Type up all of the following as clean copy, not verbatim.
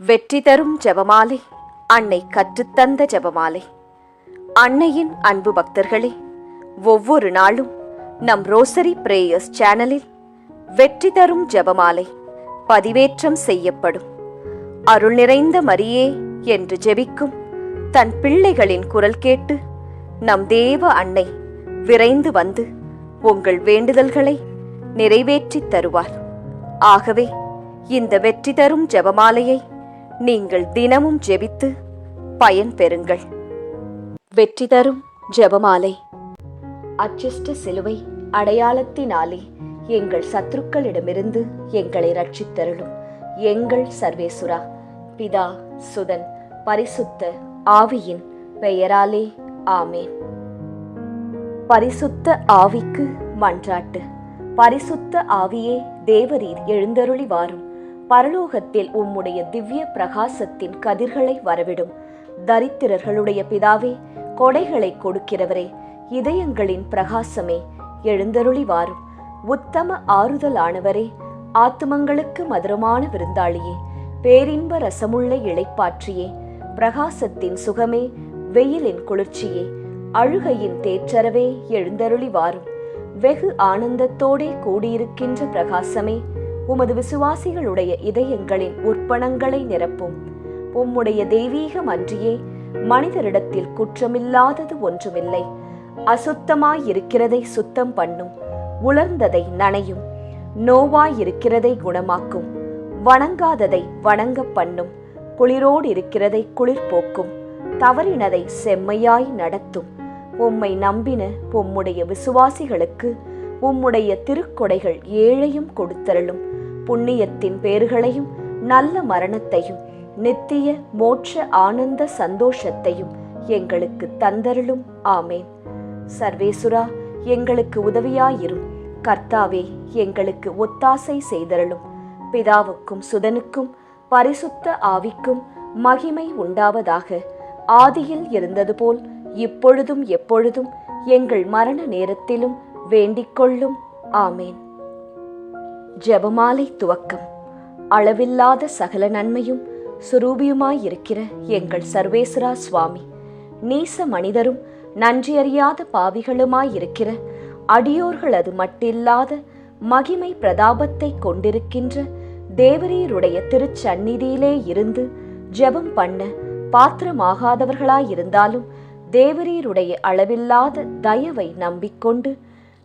வெற்றி தரும் ஜெபமாலை, அன்னை கற்றுத்தந்த ஜெபமாலை. அன்னையின் அன்பு பக்தர்களே, ஒவ்வொரு நாளும் நம் ரோசரி பிரேயர்ஸ் சேனலில் வெற்றி தரும் ஜெபமாலை பதிவேற்றம் செய்யப்படும். அருள் நிறைந்த மரியே என்று ஜெபிக்கும் தன் பிள்ளைகளின் குரல் கேட்டு நம் தேவ அன்னை விரைந்து வந்து உங்கள் வேண்டுதல்களை நிறைவேற்றித் தருவார். ஆகவே இந்த வெற்றி தரும் ஜெபமாலையை நீங்கள் தினமும் ஜெபித்து பயன் பெறுங்கள். வெற்றி தரும் ஜெபமாலை. அச்சிஷ்ட சிலுவை அடையாளத்தினாலே எங்கள் சத்துருக்களிடமிருந்து எங்களை ரட்சித்தருளும் எங்கள் சர்வேசுரா. பிதா, சுதன், பரிசுத்த ஆவியின் பெயராலே ஆமேன். பரிசுத்த ஆவிக்கு மன்றாட்டு. பரிசுத்த ஆவியே, தேவரீர் எழுந்தருளி வாரும். பரலோகத்தில் உம்முடைய திவ்ய பிரகாசத்தின் கதிர்களை வரவிடும். தரித்திரர்களுடைய பிதாவே, கொடைகளை கொடுக்கிறவரே, இதயங்களின் பிரகாசமே, எழுந்தருளி வாரும். உத்தம ஆறுதலானவரே, ஆத்துமங்களுக்கு மதுரமான விருந்தாளியே, பேரின்ப ரசமுள்ள இளைப்பாற்றியே, பிரகாசத்தின் சுகமே, வெயிலின் குளிர்ச்சியே, அழுகையின் தேற்றரவே, எழுந்தருளி வாரும். வெகு ஆனந்தத்தோடே கூடியிருக்கின்ற பிரகாசமே, உமது விசுவாசிகளுடைய இதயங்களின் உற்பணங்களை நிரப்பும். உம்முடைய தெய்வீகம் அன்றியே மனிதரிடத்தில் குற்றமில்லாதது ஒன்றுமில்லை. அசுத்தமாயிருக்கிறதை சுத்தம் பண்ணும், உலர்ந்ததை நனையும், நோவாயிருக்கிறதை குணமாக்கும், வணங்காததை வணங்க பண்ணும், குளிரோடு இருக்கிறதை குளிர் போக்கும், தவறினதை செம்மையாய் நடத்தும். உம்மை நம்பின உம்முடைய விசுவாசிகளுக்கு உம்முடைய திருக்கொடைகள் ஏழையும் கொடுத்தருளும். புண்ணியத்தின் பேறுகளையும் நல்ல மரணத்தையும் நித்திய மோட்ச ஆனந்த சந்தோஷத்தையும் எங்களுக்கு தந்தருளும். ஆமேன். சர்வேசுரா, எங்களுக்கு உதவியாயிரும். கர்த்தாவே, எங்களுக்கு ஒத்தாசை செய்தருளும். பிதாவுக்கும் சுதனுக்கும் பரிசுத்த ஆவிக்கும் மகிமை உண்டாவதாக. ஆதியில் இருந்தது போல் இப்பொழுதும் எப்பொழுதும் எங்கள் மரண நேரத்திலும் வேண்டிக்கொள்ளும். ஆமேன். ஜெபமாலை துவக்கம். அளவில்லாத சகல நன்மையும் சுரூபியுமாயிருக்கிற எங்கள் சர்வேஸ்வரா சுவாமி, நீச மனிதரும் நன்றியறியாத பாவிகளுமாயிருக்கிற அடியோர்கள் அது மட்டில்லாத மகிமை பிரதாபத்தை கொண்டிருக்கின்ற தேவரீருடைய திருச்சந்நிதியிலே இருந்து ஜெபம் பண்ண பாத்திரமாகாதவர்களாயிருந்தாலும் தேவரீருடைய அளவில்லாத தயவை நம்பிக்கொண்டு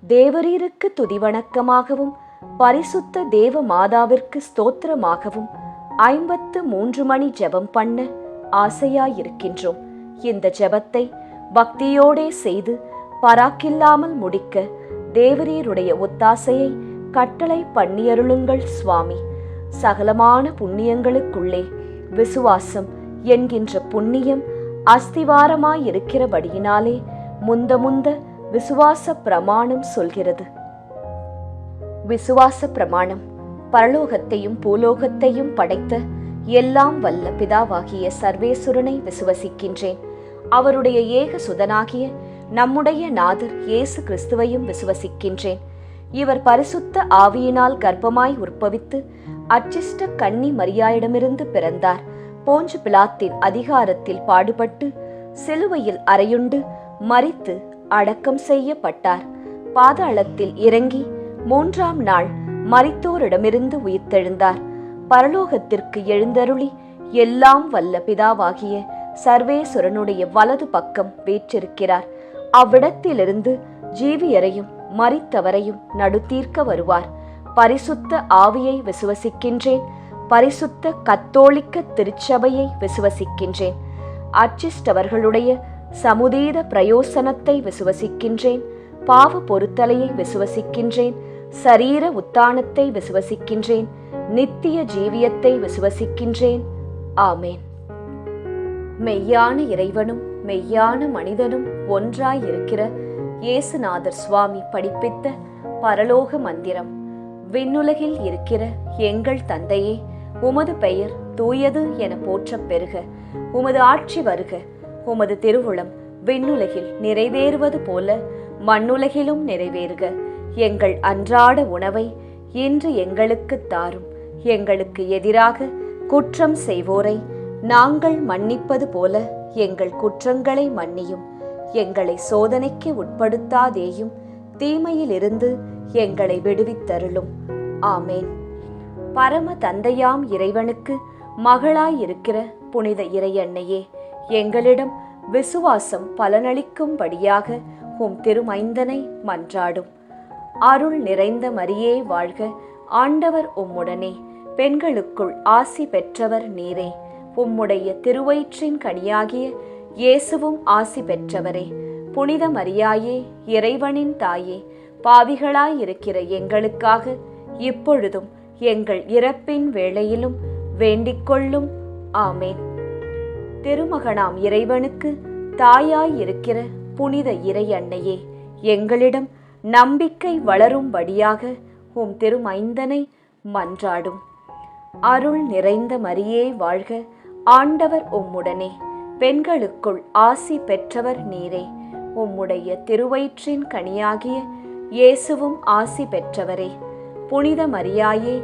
தேவரீருக்கு துதிவணக்கமாகவும் பரிசுத்த தேவ மாதாவிற்கு ஸ்தோத்திரமாகவும் 53 மணி ஜெபம் பண்ண ஆசையாயிருக்கின்றோம். இந்த ஜெபத்தை பக்தியோடே செய்து பராக்கில்லாமல் முடிக்க தேவரீருடைய ஒத்தாசையை கட்டளை பண்ணியருளுங்கள் சுவாமி. சகலமான புண்ணியங்களுக்குள்ளே விசுவாசம் என்கின்ற புண்ணியம் அஸ்திவாரமாயிருக்கிறபடியினாலே முந்த விசுவாச பிரமாணம் சொல்கிறது. விசுவாச பிரமாணம். பரலோகத்தையும் பூலோகத்தையும் படைத்த எல்லாம் வல்ல பிதாவாகிய சர்வேசுரனை விசுவசிக்கின்றேன். அவருடைய ஏக சுதனாகிய நம்முடைய நாதர் இயேசு கிறிஸ்துவையும் விசுவசிக்கின்றேன். இவர் பரிசுத்த ஆவியினால் கர்ப்பமாய் உற்பவித்து அச்சிஷ்ட கன்னி மரியாயிடமிருந்து பிறந்தார். போஞ்சு பிலாத்தின் அதிகாரத்தில் பாடுபட்டு சிலுவையில் அறையுண்டு மரித்து அடக்கம் செய்யப்பட்டார். பாதாளத்தில் இறங்கி 3ஆம் நாள் மரித்தோரிடமிருந்து உயிர்த்தெழுந்தார். பரலோகத்திற்கு எழுந்தருளி எல்லாம் வல்ல பிதாவாகிய சர்வேசுரனுடைய வலது பக்கம் வீற்றிருக்கிறார். அவ்விடத்திலிருந்து ஜீவியரையும் மரித்தவரையும் நடுத்தீர்க்க வருவார். பரிசுத்த ஆவியை விசுவசிக்கின்றேன். பரிசுத்த கத்தோலிக்க திருச்சபையை விசுவசிக்கின்றேன். அச்சிஷ்டவர்களுடைய சமுதீத பிரயோசனத்தை விசுவசிக்கின்றேன். பாவ பொருத்தலையை விசுவசிக்கின்றேன். சரீர உத்தானத்தை விசுவசிக்கின்றேன். நித்திய ஜீவியத்தை விசுவசிக்கின்றேன். ஆமேன். மெய்யான இறைவனும் மெய்யான மனிதனும் ஒன்றாயிருக்கிற இயேசுநாதர் சுவாமி படிப்பித்த பரலோக மந்திரம். விண்ணுலகில் இருக்கிற எங்கள் தந்தையே, உமது பெயர் தூயது என போற்றப் பெறுக. உமது ஆட்சி வருக. உமது திருவுளம் விண்ணுலகில் நிறைவேறுவது போல மண்ணுலகிலும் நிறைவேறுக. எங்கள் அன்றாட உணவை இன்று எங்களுக்குத் தாரும். எங்களுக்கு எதிராக குற்றம் செய்வோரை நாங்கள் மன்னிப்பது போல எங்கள் குற்றங்களை மன்னியும். எங்களை சோதனைக்கு உட்படுத்தாதேயும், தீமையிலிருந்து எங்களை விடுவித்தருளும். ஆமேன். பரம தந்தையாம் இறைவனுக்கு மகளாயிருக்கிற புனித இறையன்னையே, எங்களிடம் விசுவாசம் பலனளிக்கும்படியாக உம் திருமைந்தனை மன்றாடும். அருள் நிறைந்த மரியே வாழ்க, ஆண்டவர் உம்முடனே, பெண்களுக்குள் ஆசி பெற்றவர் நீரே. உம்முடைய திருவயிற்றின் கனியாகிய இயேசுவும் ஆசி பெற்றவரே. புனித மரியாயே, இறைவனின் தாயே, பாவிகளாயிருக்கிற எங்களுக்காக இப்பொழுதும் எங்கள் இறப்பின் வேளையிலும் வேண்டிக்கொள்ளும். ஆமேன். திருமகனாம் இறைவனுக்கு தாயாயிருக்கிற புனித இறை அன்னையே, எங்களிடம் நம்பிக்கை வளரும்படியாக உம் திருமைந்தனை மன்றாடும். அருள் நிறைந்த மரியே வாழ்க, ஆண்டவர் உம்முடனே, பெண்களுக்குள் ஆசி பெற்றவர் நீரே. உம்முடைய திருவயிற்றின் கனியாகிய இயேசுவும் ஆசி பெற்றவரே. புனித மரியாயே,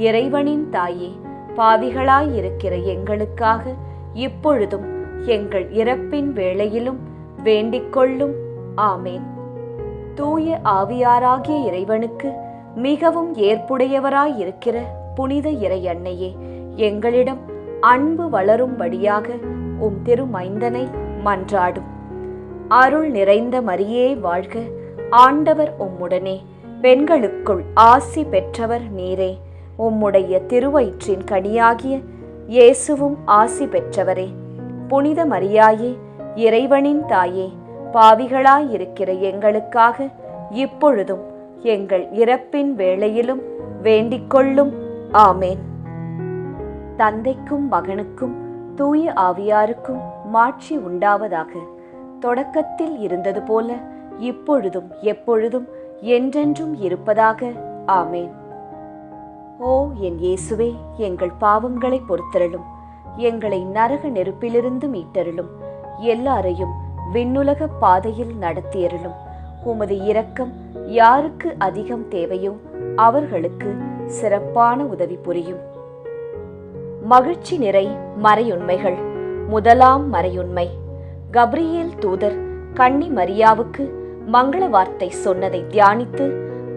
இறைவனின் தாயே, பாவிகளாயிருக்கிற எங்களுக்காக இப்பொழுதும் எங்கள் இறப்பின் வேளையிலும் வேண்டிக்கொள்ளும். ஆமேன். தூய ஆவியாராகிய இறைவனுக்கு மிகவும் ஏற்புடையவராயிருக்கிற புனித இறை அன்னையே, எங்களிடம் அன்பு வளரும்படியாக உம் திருமைந்தனை மன்றாடும். அருள் நிறைந்த மரியே வாழ்க, ஆண்டவர் உம்முடனே, பெண்களுக்குள் ஆசி பெற்றவர் நீரே. உம்முடைய திருவயிற்றின் கனியாகிய இயேசுவும் ஆசி பெற்றவரே. புனித மரியாயே, இறைவனின் தாயே, பாவிகளாயிருக்கிற எங்களுக்காக இப்பொழுதும் எங்கள் இறப்பின் வேளையிலும் வேண்டிக்கொள்ளும். ஆமேன். தந்தைக்கும் மகனுக்கும் தூய ஆவியாருக்கும் மாட்சி உண்டாவதாக. தொடக்கத்தில் இருந்தது போல இப்பொழுதும் எப்பொழுதும் என்றென்றும் இருப்பதாக. ஆமேன். ஓ என் இயேசுவே, எங்கள் பாவங்களை பொறுத்தருளும். எங்களை நரக நெருப்பிலிருந்து மீட்டருளும். எல்லாரையும் விண்ணுலக பாதையில் நடத்தியருளும். உமது இரக்கம் யாருக்கு அதிகம் தேவையோ அவர்களுக்கு சிறப்பான உதவி புரியும். மகிழ்ச்சி நிறை மறையுண்மைகள். முதலாம் மறையுண்மை, கப்ரியேல் தூதர் கன்னி மரியாவுக்கு மங்கள வார்த்தை சொன்னதை தியானித்து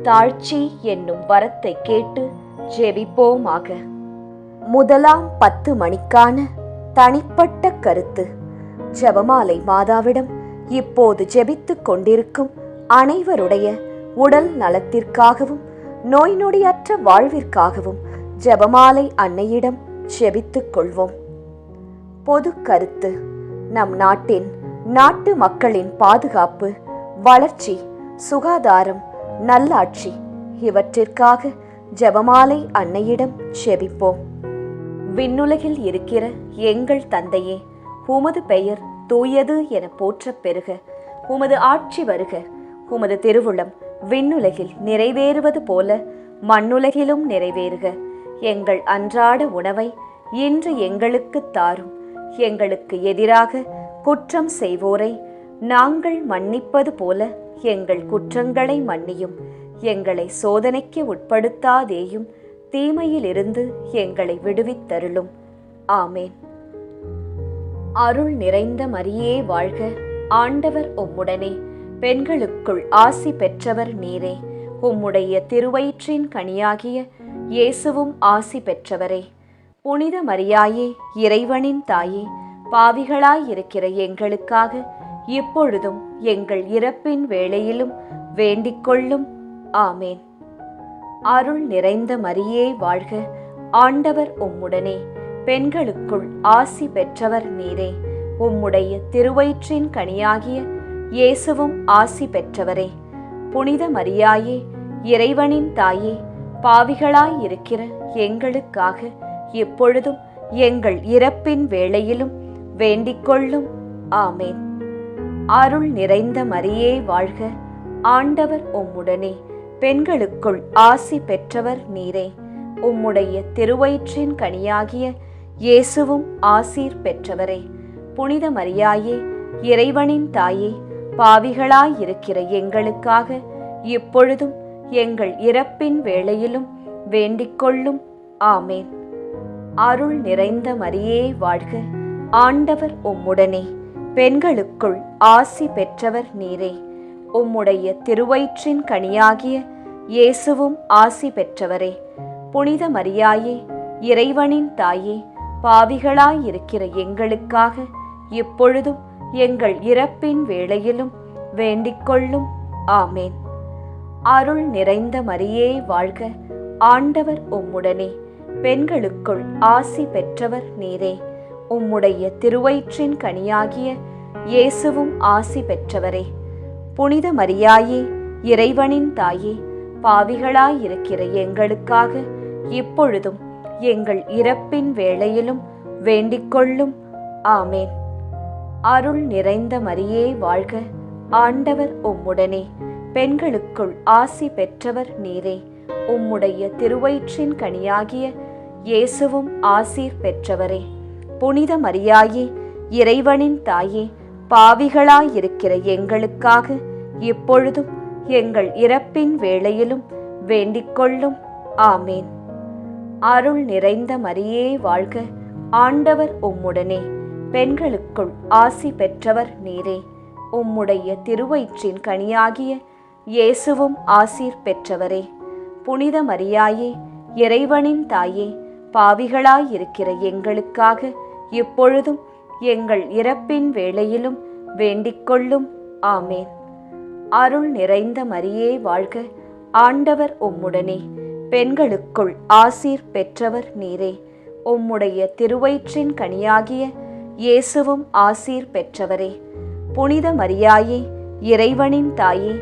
தாழ்ச்சி என்னும் வரத்தை கேட்டு ஜெபிப்போமாக. முதலாம் 10 மணிக்கான தனிப்பட்ட கருத்து. ஜெபமாலை மாதாவிடம் இப்போது ஜெபித்துக் கொண்டிருக்கும் அனைவருடைய உடல் நலத்திற்காகவும் நோய் நொடியற்ற வாழ்விற்காகவும் ஜெபமாலை அன்னையிடம் ஜெபித்துக் கொள்வோம். பொது கருத்து. நம் நாட்டு மக்களின் பாதுகாப்பு, வளர்ச்சி, சுகாதாரம், நல்லாட்சி இவற்றிற்காக ஜெபமாலை அன்னையிடம் ஜெபிப்போம். விண்ணுலகில் இருக்கிற எங்கள் தந்தையே, உமது பெயர் தூயது என போற்றப் பெறுக. உமது ஆட்சி வருக. உமது திருவுளம் விண்ணுலகில் நிறைவேறுவது போல மண்ணுலகிலும் நிறைவேறுக. எங்கள் அன்றாட உணவை இன்று எங்களுக்கு தாரும். எங்களுக்கு எதிராக குற்றம் செய்வோரை நாங்கள் மன்னிப்பது போல எங்கள் குற்றங்களை மன்னியும். எங்களை சோதனைக்கு உட்படுத்தாதேயும், தீமையிலிருந்து எங்களை விடுவித்தருளும். ஆமேன். அருள் நிறைந்த மரியே வாழ்க, ஆண்டவர் உம்முடனே, பெண்களுக்குள் ஆசி பெற்றவர் நீரே. உம்முடைய திருவயிற்றின் கனியாகிய இயேசுவும் ஆசி பெற்றவரே. புனித மரியாயே, இறைவனின் தாயே, பாவிகளாயிருக்கிற எங்களுக்காக இப்பொழுதும் எங்கள் இறப்பின் வேளையிலும் வேண்டிக்கொள்ளும். ஆமேன். அருள் நிறைந்த மரியே வாழ்க, ஆண்டவர் உம்முடனே, பெண்களுக்குள் ஆசி பெற்றவர் நீரே. உம்முடைய திருவயிற்றின் கனியாகிய இயேசுவும் ஆசி பெற்றவரே. புனித மரியாயே, இறைவனின் தாயே, பாவிகளாயிருக்கிற எங்களுக்காக இப்பொழுதும் எங்கள் இறப்பின் வேளையிலும் வேண்டிக்கொள்ளும். ஆமேன். அருள் நிறைந்த மரியே வாழ்க, ஆண்டவர் உம்முடனே, பெண்களுக்குள் ஆசி பெற்றவர் நீரே. உம்முடைய திருவயிற்றின் கனியாகிய இயேசுவும் ஆசீர் பெற்றவரே. புனித மரியாயே, இறைவனின் தாயே, பாவிகளாயிருக்கிற எங்களுக்காக இப்பொழுதும் எங்கள் இறப்பின் வேளையிலும் வேண்டிக்கொள்ளும். ஆமேன். அருள் நிறைந்த மரியே வாழ்க, ஆண்டவர் உம்முடனே, பெண்களுக்குள் ஆசி பெற்றவர் நீரே. உம்முடைய திருவயிற்றின் கனியாகிய இயேசுவும் ஆசி பெற்றவரே. புனித மரியாயே, இறைவனின் தாயே, பாவிகளாயிருக்கிற எங்களுக்காக இப்பொழுதும் எங்கள் இறப்பின் வேளையிலும் வேண்டிக்கொள்ளும். ஆமேன். அருள் நிறைந்த மரியே வாழ்க, ஆண்டவர் உம்முடனே, பெண்களுக்குள் ஆசி பெற்றவர் நீரே. உம்முடைய திருவயிற்றின் கனியாகிய இயேசுவும் ஆசி பெற்றவரே. புனித மரியாயே, இறைவனின் தாயே, பாவிகளாயிருக்கிற எங்களுக்காக இப்பொழுதும் எங்கள் இறப்பின் வேளையிலும் வேண்டிக்கொள்ளும். ஆமேன். அருள் நிறைந்த மரியே வாழ்க, ஆண்டவர் உம்முடனே, பெண்களுக்குள் ஆசி பெற்றவர் நீரே. உம்முடைய திருவயிற்றின் கனியாகிய இயேசுவும் ஆசீர் பெற்றவரே. புனித மரியாயே, இறைவனின் தாயே, பாவிகளாயிருக்கிற எங்களுக்காக இப்பொழுதும் எங்கள் இறப்பின் வேளையிலும் வேண்டிக்கொள்ளும். ஆமேன். அருள் நிறைந்த மரியே வாழ்க, ஆண்டவர் உம்முடனே, பெண்களுக்குள் ஆசி பெற்றவர் நீரே. உம்முடைய திருவயிற்றின் கனியாகிய இயேசுவும் ஆசீர் பெற்றவரே. புனித மரியாயே, இறைவனின் தாயே, பாவிகளாயிருக்கிற எங்களுக்காக இப்பொழுதும் எங்கள் இறப்பின் வேளையிலும் வேண்டிக்கொள்ளும். ஆமேன். அருள் நிறைந்த மரியே வாழ்க, ஆண்டவர் உம்முடனே, பெண்களுக்குள் ஆசீர் பெற்றவர் நீரே. உம்முடைய திருவயிற்றின் கனியாகிய இயேசுவும் ஆசீர் பெற்றவரே. புனித மரியாயே, இறைவனின் தாயே,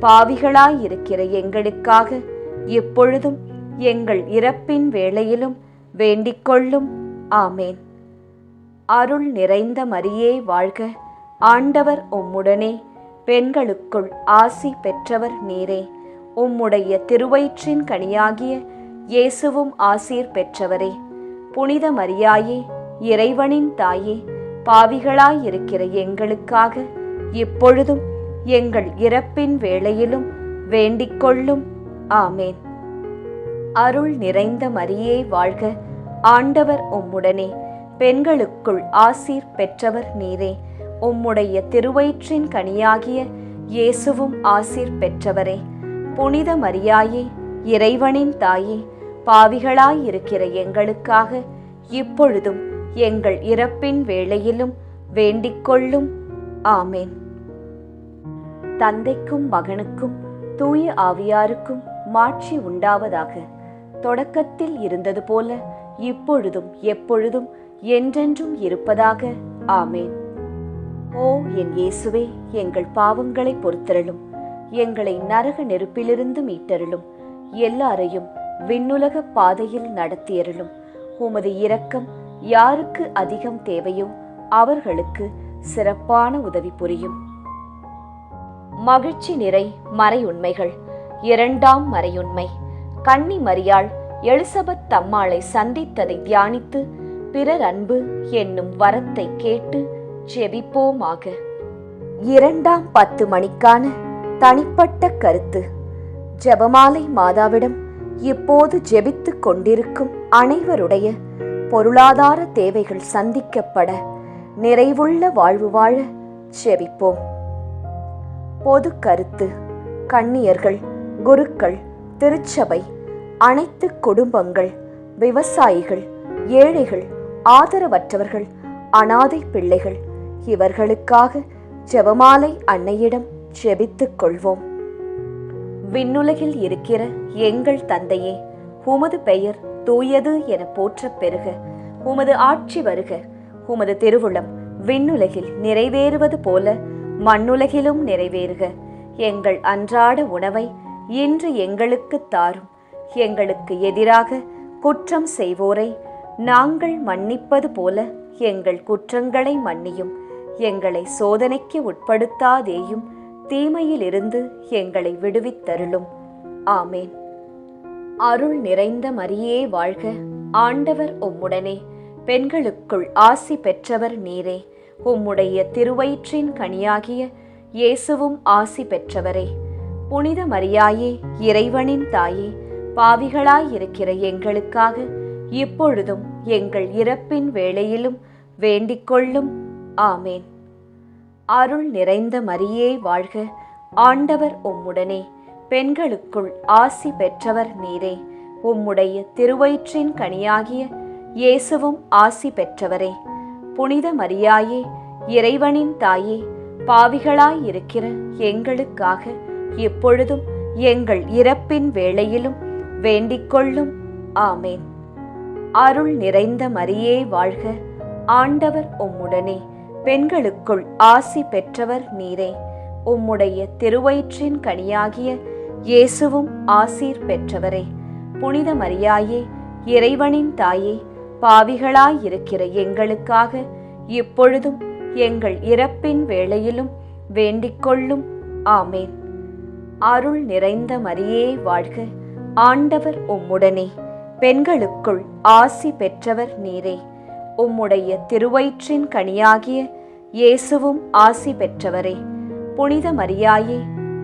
பாவிகளாயிருக்கிற எங்களுக்காக இப்பொழுதும் எங்கள் இறப்பின் வேளையிலும் வேண்டிக்கொள்ளும். ஆமேன். அருள் நிறைந்த மரியே வாழ்க, ஆண்டவர் உம்முடனே, பெண்களுக்குள் ஆசி பெற்றவர் நீரே. உம்முடைய திருவயிற்றின் கனியாகிய இயேசுவும் ஆசீர் பெற்றவரே. புனித மரியாயே, இறைவனின் தாயே, பாவிகளாயிருக்கிற எங்களுக்காக இப்பொழுதும் எங்கள் இறப்பின் வேளையிலும் வேண்டிக்கொள்ளும். ஆமேன். அருள் நிறைந்த மரியே வாழ்க, ஆண்டவர் உம்முடனே, பெண்களுக்குள் ஆசீர் பெற்றவர் நீரே. உம்முடைய திருவயிற்றின் கனியாகிய இயேசுவும் ஆசீர் பெற்றவரே. புனித மரியாயே, இறைவனின் தாயே, பாவிகளாயிருக்கிற எங்களுக்காக இப்பொழுதும் எங்கள் இறப்பின் வேளையிலும் வேண்டிக்கொள்ளும். ஆமேன். தந்தைக்கும் மகனுக்கும் தூய ஆவியாருக்கும் மாட்சி உண்டாவதாக. தொடக்கத்தில் இருந்தது போல இப்பொழுதும் எப்பொழுதும் என்றென்றும் இருப்பதாக. ஆமேன். ஓ என் இயேசுவே, எங்கள் பாவங்களை பொறுத்தருளும், எங்களை நரக நெருப்பிலிருந்து மீட்டருளும், எல்லாரையும் விண்ணுலக பாதையில் நடத்தியருளும். உமது இரக்கம் யாருக்கு அதிகம் தேவையோ அவர்களுக்கு சிறப்பான உதவி புரியும். மகிழ்ச்சி நிறை மறையுண்மைகள். இரண்டாம் மறையுண்மை, கன்னி மரியாள் எலிசபெத் தம்மாளை சந்தித்ததை தியானித்து பிறர் அன்பு என்னும் வரத்தை கேட்டு ஜெபிப்போமாக. இரண்டாம் 10 மணிக்கான தனிப்பட்ட கருத்து. ஜெபமாலை மாதாவிடம் இப்போது ஜெபித்துக் கொண்டிருக்கும் அனைவருடைய பொருளாதார தேவைகள் சந்திக்கப்பட நிறைவுள்ள வாழ்வு வாழ ஜெபிப்போம். பொது கருத்து. கன்னியர்கள், குருக்கள், திருச்சபை, அனைத்து குடும்பங்கள், விவசாயிகள், ஏழைகள், ஆதரவற்றவர்கள், அனாதை பிள்ளைகள், இவர்களுக்காக ஜெபமாலை அன்னையிடம் ஜெபித்துக் கொள்வோம். விண்ணுலகில் இருக்கிற எங்கள் தந்தையே, உமது பெயர் தூயது என போற்றப் பெறுக. உமது ஆட்சி வருக. உமது திருவுளம் விண்ணுலகில் நிறைவேறுவது போல மண்ணுலகிலும் நிறைவேறுக. எங்கள் அன்றாட உணவை இன்று எங்களுக்கு தாரும். எங்களுக்கு எதிராக குற்றம் செய்வோரை நாங்கள் மன்னிப்பது போல எங்கள் குற்றங்களை மன்னியும். எங்களை சோதனைக்கு உட்படுத்தாதேயும், தீமையிலிருந்து எங்களை விடுவித்தருளும். ஆமேன். அருள் நிறைந்த மரியே வாழ்க, ஆண்டவர் உம்முடனே, பெண்களுக்குள் ஆசி பெற்றவர் நீரே. உம்முடைய திருவயிற்றின் கனியாகிய இயேசுவும் ஆசி பெற்றவரே. புனித மரியாயே, இறைவனின் தாயே, பாவிகளாயிருக்கிற எங்களுக்காக இப்பொழுதும் எங்கள் இறப்பின் வேளையிலும் வேண்டிக்கொள்ளும். ஆமேன். அருள் நிறைந்த மரியே வாழ்க, ஆண்டவர் உம்முடனே, பெண்களுக்குள் ஆசி பெற்றவர் நீரே. உம்முடைய திருவயிற்றின் கனியாகிய இயேசுவும் ஆசி பெற்றவரே. புனித மரியாயே, இறைவனின் தாயே, பாவிகளாயிருக்கிற எங்களுக்காக இப்பொழுதும் எங்கள் இறப்பின் வேளையிலும் வேண்டிக்கொள்ளும். ஆமேன். அருள் நிறைந்த மரியே வாழ்க, ஆண்டவர் உம்முடனே, பெண்களுக்குள் ஆசி பெற்றவர் நீரே. உம்முடைய திருவயிற்றின் கனியாகிய இயேசுவும் ஆசீர் பெற்றவரே. புனித மரியாயே, இறைவனின் தாயே, பாவிகளாயிருக்கிற எங்களுக்காக இப்பொழுதும் எங்கள் இறப்பின் வேளையிலும் வேண்டிக்கொள்ளும். ஆமேன். அருள் நிறைந்த மரியே வாழ்க, ஆண்டவர் உம்முடனே, பெண்களுக்குள் ஆசி பெற்றவர் நீரே. உம்முடைய திருவயிற்றின் கனியாகிய இயேசுவும் ஆசி பெற்றவரே. புனித மரியாயே,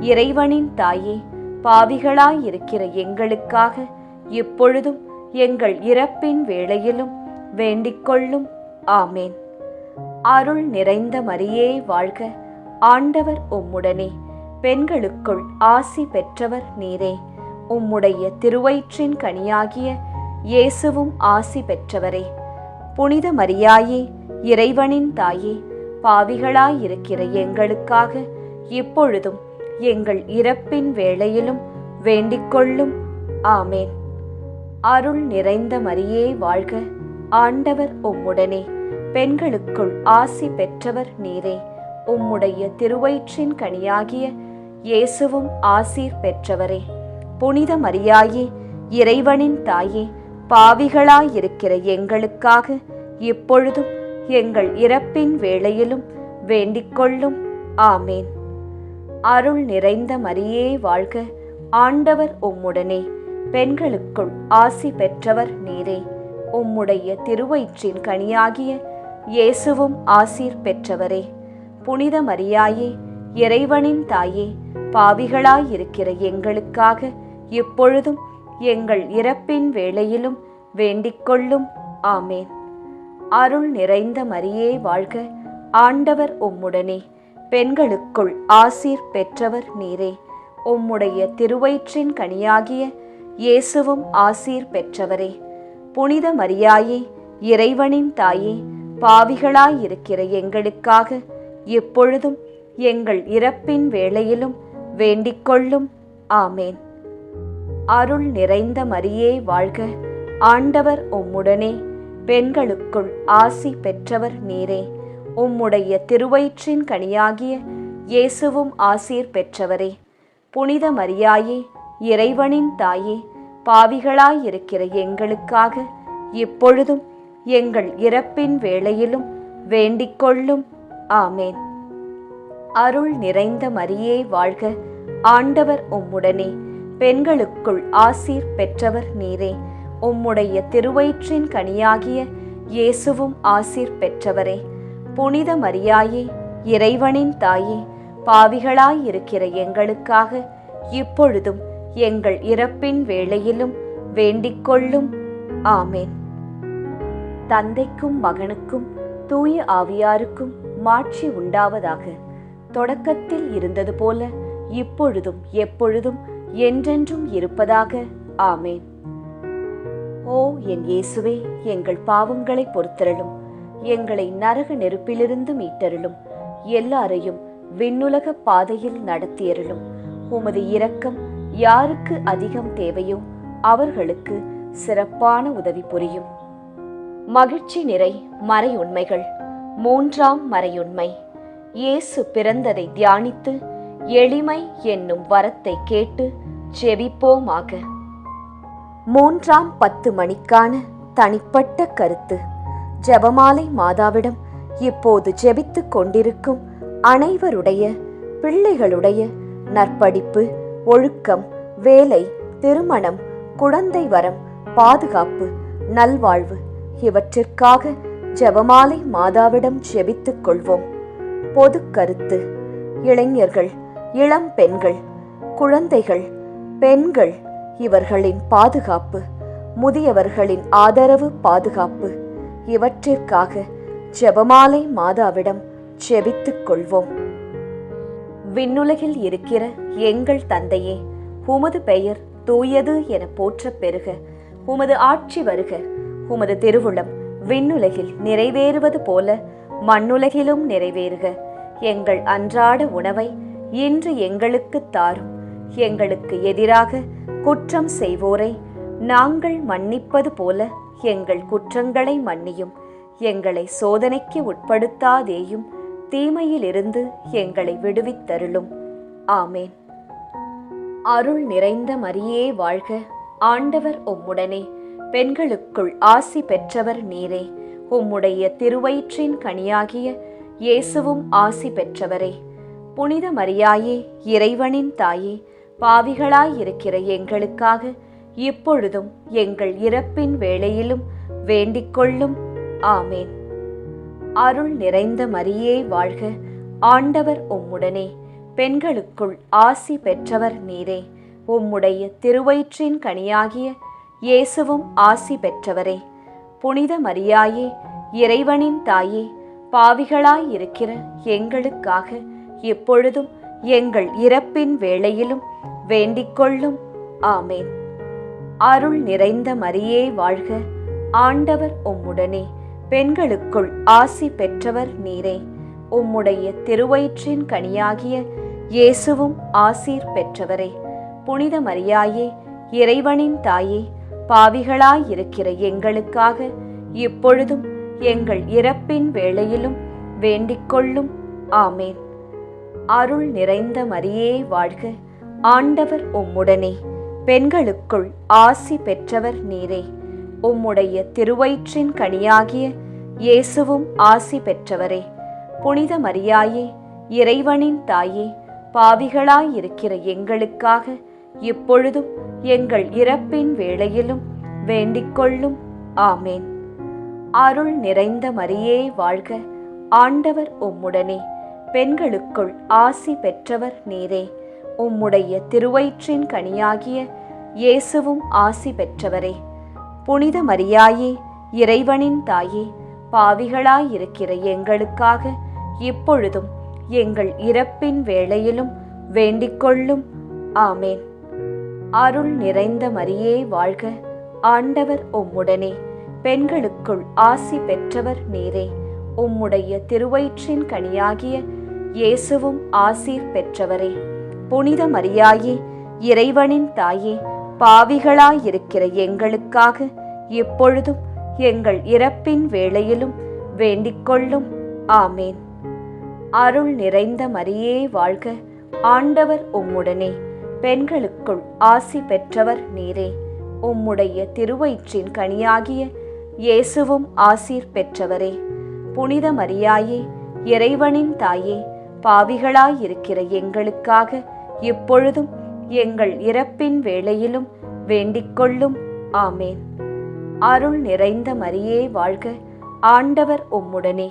இறைவனின் தாயே, பாவிகளாயிருக்கிற எங்களுக்காக இப்பொழுதும் எங்கள் இறப்பின் வேளையிலும் வேண்டிக்கொள்ளும். ஆமேன். அருள் நிறைந்த மரியே வாழ்க, ஆண்டவர் உம்முடனே, பெண்களுக்குள் ஆசி பெற்றவர் நீரே. உம்முடைய திருவயிற்றின் கனியாகிய இயேசுவும் ஆசி பெற்றவரே. புனித மரியாயே, இறைவனின் தாயே, பாவிகளாயிருக்கிற எங்களுக்காக இப்பொழுதும் எங்கள் இறப்பின் வேளையிலும் வேண்டிக்கொள்ளும். ஆமேன். அருள் நிறைந்த மரியே வாழ்க, ஆண்டவர் உம்முடனே, பெண்களுக்குள் ஆசி பெற்றவர் நீரே. உம்முடைய திருவயிற்றின் கனியாகிய இயேசுவும் ஆசீர் பெற்றவரே. புனித மரியாயே, இறைவனின் தாயே, பாவிகளாயிருக்கிற எங்களுக்காக இப்பொழுதும் எங்கள் இறப்பின் வேளையிலும் வேண்டிக்கொள்ளும். ஆமேன். அருள் நிறைந்த மரியே வாழ்க, ஆண்டவர் உம்முடனே, பெண்களுக்குள் ஆசி பெற்றவர் நீரே. உம்முடைய திருவயிற்றின் கனியாகிய இயேசுவும் ஆசீர் பெற்றவரே. புனித மரியாயே, இறைவனின் தாயே, பாவிகளாயிருக்கிற எங்களுக்காக இப்பொழுதும் எங்கள் இறப்பின் வேளையிலும் வேண்டிக்கொள்ளும். ஆமேன். அருள் நிறைந்த மரியே வாழ்க, ஆண்டவர் உம்முடனே, பெண்களுக்குள் ஆசீர் பெற்றவர் நீரே. உம்முடைய திருவயிற்றின் கனியாகிய இயேசுவும் ஆசீர் பெற்றவரே. புனித மரியாயே, இறைவனின் தாயே, பாவிகளாயிருக்கிற எங்களுக்காக இப்பொழுதும் எங்கள் இறப்பின் வேளையிலும் வேண்டிக்கொள்ளும். ஆமேன். அருள் நிறைந்த மரியே வாழ்க, ஆண்டவர் உம்முடனே, பெண்களுக்குள் ஆசி பெற்றவர் நீரே. உம்முடைய திருவயிற்றின் கனியாகிய இயேசுவும் ஆசீர் பெற்றவரே. புனித மரியாயே, இறைவனின் தாயே, பாவிகளாயிருக்கிற எங்களுக்காக இப்பொழுதும் எங்கள் இறப்பின் வேளையிலும் வேண்டிக்கொள்ளும். ஆமேன். அருள் நிறைந்த மரியே வாழ்க, ஆண்டவர் உம்முடனே, பெண்களுக்குள் ஆசீர் பெற்றவர் நீரே. உம்முடைய திருவயிற்றின் கனியாகிய இயேசுவும் ஆசீர் பெற்றவரே. புனித மரியாயே, இறைவனின் தாயே, பாவிகளாயிருக்கிற எங்களுக்காக இப்பொழுதும் எங்கள் இறப்பின் வேளையிலும் வேண்டிக்கொள்ளும். ஆமேன். தந்தைக்கும் மகனுக்கும் தூய ஆவியாருக்கும் மாட்சி உண்டாவதாக. தொடக்கத்தில் இருந்தது போல இப்பொழுதும் எப்பொழுதும் என்றென்றும் இருப்பதாக. ஆமேன். ஓ என் இயேசுவே, எங்கள் பாவங்களை பொறுத்தருளும், எங்களை நரக நெருப்பிலிருந்து மீட்டருளும், எல்லாரையும் விண்ணுலக பாதையில் நடத்தியருளும். உமது இரக்கம் யாருக்கு அதிகம் தேவையோ அவர்களுக்கு சிறப்பான உதவி புரியும். மகிழ்ச்சி நிறை மறையுண்மைகள். மூன்றாம் மறையுண்மை, இயேசு பிறந்ததை தியானித்து எளிமை என்னும் வரத்தை கேட்டு ஜெபிப்போமாக. 3:10 மணிக்கான தனிப்பட்ட கருத்து. ஜெபமாலை மாதாவிடம் இப்போது ஜெபித்துக் கொண்டிருக்கும் அனைவருடைய பிள்ளைகளுடைய நற்படிப்பு, ஒழுக்கம், வேலை, திருமணம், குழந்தை வரம், பாதுகாப்பு, நல்வாழ்வு இவற்றிற்காக ஜெபமாலை மாதாவிடம் ஜெபித்துக் கொள்வோம். பொது கருத்து. இளைஞர்கள், இளம் பெண்கள், குழந்தைகள், பெண்கள் இவர்களின் பாதுகாப்பு, முதியவர்களின் ஆதரவு, பாதுகாப்பு இவற்றிற்காக ஜெபமாலை மாதாவிடம் ஜெபித்துக் கொள்வோம். விண்ணுலகில் இருக்கிற எங்கள் தந்தையே, உமது பெயர் தூயது என போற்றப் பெறுக. உமது ஆட்சி வருக. உமது திருவுளம் விண்ணுலகில் நிறைவேறுவது போல மண்ணுலகிலும் நிறைவேறுக. எங்கள் அன்றாட உணவை இன்று எங்களுக்கு தாரும். எங்களுக்கு எதிராக குற்றம் செய்வோரை நாங்கள் மன்னிப்பது போல எங்கள் குற்றங்களை மன்னியும். எங்களை சோதனைக்கு உட்படுத்தாதேயும், தீமையிலிருந்து எங்களை விடுவித்தருளும். ஆமேன். அருள் நிறைந்த மரியே வாழ்க. ஆண்டவர் உம்முடனே. பெண்களுக்குள் ஆசி பெற்றவர் நீரே. உம்முடைய திருவயிற்றின் கனியாகிய இயேசுவும் ஆசி பெற்றவரே. புனித மரியாயே, இறைவனின் தாயே, பாவிகளாயிருக்கிற எங்களுக்காக இப்பொழுதும் எங்கள் இறப்பின் வேளையிலும் வேண்டிக்கொள்ளும். ஆமேன். அருள் நிறைந்த மரியே வாழ்க. ஆண்டவர் உம்முடனே. பெண்களுக்குள் ஆசி பெற்றவர் நீரே. உம்முடைய திருவயிற்றின் கனியாகிய இயேசுவும் ஆசி பெற்றவரே. புனித மரியாயே, இறைவனின் தாயே, பாவிகளாயிருக்கிற எங்களுக்காக இப்பொழுதும் எங்கள் இறப்பின் வேளையிலும் வேண்டிக்கொள்ளும். ஆமேன். அருள் நிறைந்த மரியே வாழ்க. ஆண்டவர் உம்முடனே. பெண்களுக்குள் ஆசி பெற்றவர் நீரே. உம்முடைய திருவயிற்றின் கனியாகிய இயேசுவும் ஆசீர் பெற்றவரே. புனித மரியாயே, இறைவனின் தாயே, பாவிகளாயிருக்கிற எங்களுக்காக இப்பொழுதும் எங்கள் இறப்பின் வேளையிலும் வேண்டிக்கொள்ளும். ஆமேன். அருள் நிறைந்த மரியே வாழ்க. ஆண்டவர் உம்முடனே. பெண்களுக்குள் ஆசி பெற்றவர் நீரே. உம்முடைய திருவயிற்றின் கனியாகிய இயேசுவும் ஆசி பெற்றவரே. புனித மரியாயே, இறைவனின் தாயே, பாவிகளாயிருக்கிற எங்களுக்காக இப்பொழுதும் எங்கள் இறப்பின் வேளையிலும் வேண்டிக்கொள்ளும். ஆமேன். அருள் நிறைந்த மரியே வாழ்க. ஆண்டவர் உம்முடனே. பெண்களுக்குள் ஆசி பெற்றவர் நீரே. உம்முடைய திருவயிற்றின் கனியாகிய இயேசுவும் ஆசி பெற்றவரே. புனித மரியாயே, இறைவனின் தாயே, பாவிகளாயிருக்கிற எங்களுக்காக இப்பொழுதும் எங்கள் இறப்பின் வேளையிலும் வேண்டிக்கொள்ளும். ஆமேன். அருள் நிறைந்த மரியே வாழ்க. ஆண்டவர் உம்முடனே. பெண்களுக்குள் ஆசி பெற்றவர் நீரே. உம்முடைய திருவயிற்றின் கனியாகிய இயேசுவும் ஆசீர் பெற்றவரே. புனித மரியாயே, இறைவனின் தாயே, பாவிகளாயிருக்கிற எங்களுக்காக இப்பொழுதும் எங்கள் இறப்பின் வேளையிலும் வேண்டிக்கொள்ளும். ஆமேன். அருள் நிறைந்த மரியே வாழ்க. ஆண்டவர் உம்முடனே. பெண்களுக்குள் ஆசி பெற்றவர் நீரே. உம்முடைய திருவயிற்றின் கனியாகிய இயேசுவும் ஆசீர் பெற்றவரே. புனித மரியாயே, இறைவனின் தாயே, பாவிகளாயிருக்கிற எங்களுக்காக இப்பொழுதும் எங்கள் இறப்பின் வேளையிலும் வேண்டிக்கொள்ளும். ஆமேன். அருள் நிறைந்த மரியே வாழ்க. ஆண்டவர் உம்முடனே.